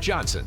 Johnson.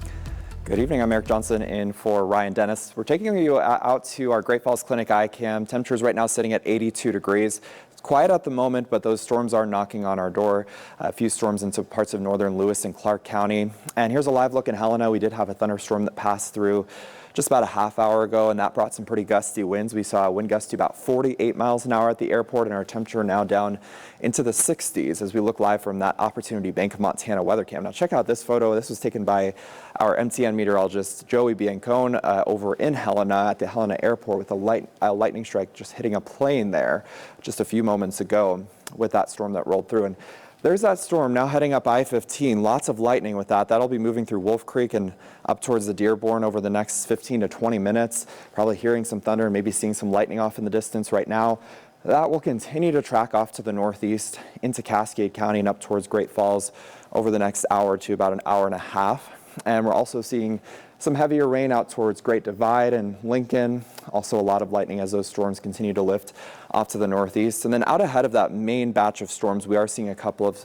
Good evening, I'm Eric Johnson in for Ryan Dennis. We're taking you out to our Great Falls Clinic iCam. Temperatures right now sitting at 82 degrees. It's quiet at the moment, but those storms are knocking on our door. A few storms into parts of northern Lewis and Clark County. And here's a live look in Helena. We did have a thunderstorm that passed through just about a half hour ago, and that brought some pretty gusty winds. We saw a wind gust to about 48 miles an hour at the airport, and our temperature now down into the 60s as we look live from that Opportunity Bank of Montana weather cam. Now check out this photo. This was taken by our MTN meteorologist Joey Biancone over in Helena at the Helena airport with a lightning strike just hitting a plane there just a few moments ago with that storm that rolled through. And there's that storm now heading up I-15. Lots of lightning with that. That'll be moving through Wolf Creek and up towards the Dearborn over the next 15 to 20 minutes. Probably hearing some thunder and maybe seeing some lightning off in the distance right now. That will continue to track off to the northeast into Cascade County and up towards Great Falls over the next hour to about an hour and a half. And we're also seeing some heavier rain out towards Great Divide and Lincoln. Also a lot of lightning as those storms continue to lift off to the northeast. And then out ahead of that main batch of storms, we are seeing a couple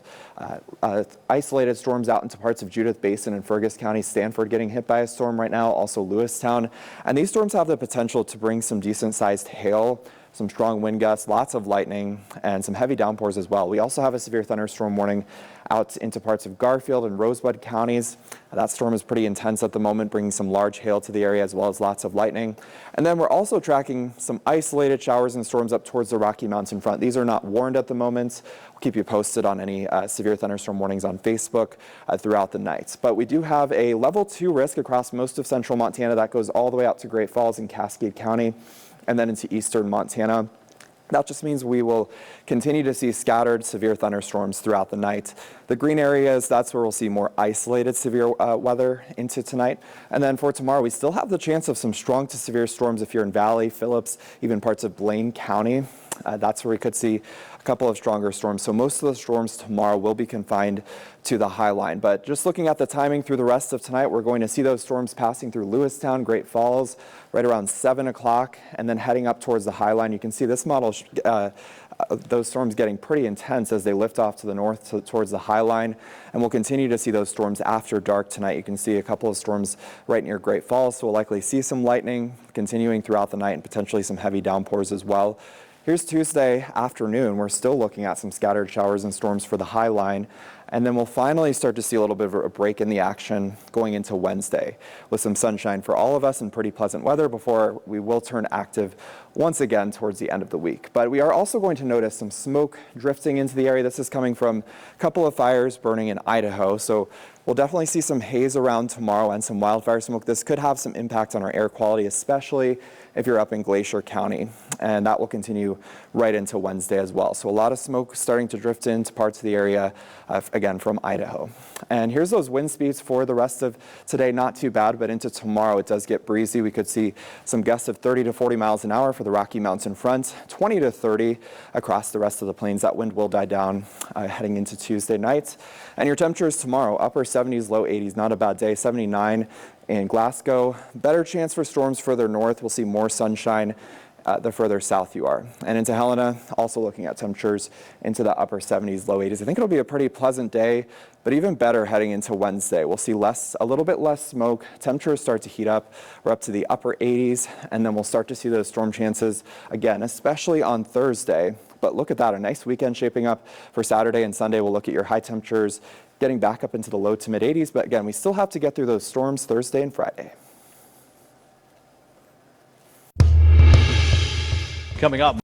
of isolated storms out into parts of Judith Basin and Fergus County. Stanford getting hit by a storm right now, also Lewistown. And these storms have the potential to bring some decent sized hail, some strong wind gusts, lots of lightning, and some heavy downpours as well. We also have a severe thunderstorm warning out into parts of Garfield and Rosebud counties. That storm is pretty intense at the moment, bringing some large hail to the area as well as lots of lightning. And then we're also tracking some isolated showers and storms up towards the Rocky Mountain front. These are not warned at the moment. We'll keep you posted on any severe thunderstorm warnings on Facebook throughout the night. But we do have a level 2 risk across most of central Montana that goes all the way out to Great Falls and Cascade County and then into eastern Montana. That just means we will continue to see scattered severe thunderstorms throughout the night. The green areas, that's where we'll see more isolated severe weather into tonight. And then for tomorrow, we still have the chance of some strong to severe storms if you're in Valley, Phillips, even parts of Blaine County. That's where we could see a couple of stronger storms. So most of the storms tomorrow will be confined to the high line. But just looking at the timing through the rest of tonight, we're going to see those storms passing through Lewistown, Great Falls, right around 7 o'clock, and then heading up towards the high line. You can see this model, those storms getting pretty intense as they lift off to the north towards the high line. And we'll continue to see those storms after dark tonight. You can see a couple of storms right near Great Falls, so we'll likely see some lightning continuing throughout the night and potentially some heavy downpours as well. Here's Tuesday afternoon. We're still looking at some scattered showers and storms for the high line. And then we'll finally start to see a little bit of a break in the action going into Wednesday with some sunshine for all of us and pretty pleasant weather before we will turn active once again towards the end of the week. But we are also going to notice some smoke drifting into the area. This is coming from a couple of fires burning in Idaho. So we'll definitely see some haze around tomorrow and some wildfire smoke. This could have some impact on our air quality, especially if you're up in Glacier County, and that will continue right into Wednesday as well. So a lot of smoke starting to drift into parts of the area, again, from Idaho. And here's those wind speeds for the rest of today. Not too bad, but into tomorrow it does get breezy. We could see some gusts of 30 to 40 miles an hour for the Rocky Mountain front, 20 to 30 across the rest of the plains. That wind will die down heading into Tuesday night. And your temperatures tomorrow, upper 70s, low 80s, not a bad day. 79 in Glasgow. Better chance for storms further north. We'll see more sunshine the further south you are. And into Helena, also looking at temperatures into the upper 70s, low 80s. I think it'll be a pretty pleasant day, but even better heading into Wednesday. We'll see a little bit less smoke. Temperatures start to heat up. We're up to the upper 80s, and then we'll start to see those storm chances again, especially on Thursday. But look at that, a nice weekend shaping up for Saturday and Sunday. We'll look at your high temperatures getting back up into the low to mid 80s. But again, we still have to get through those storms Thursday and Friday. Coming up.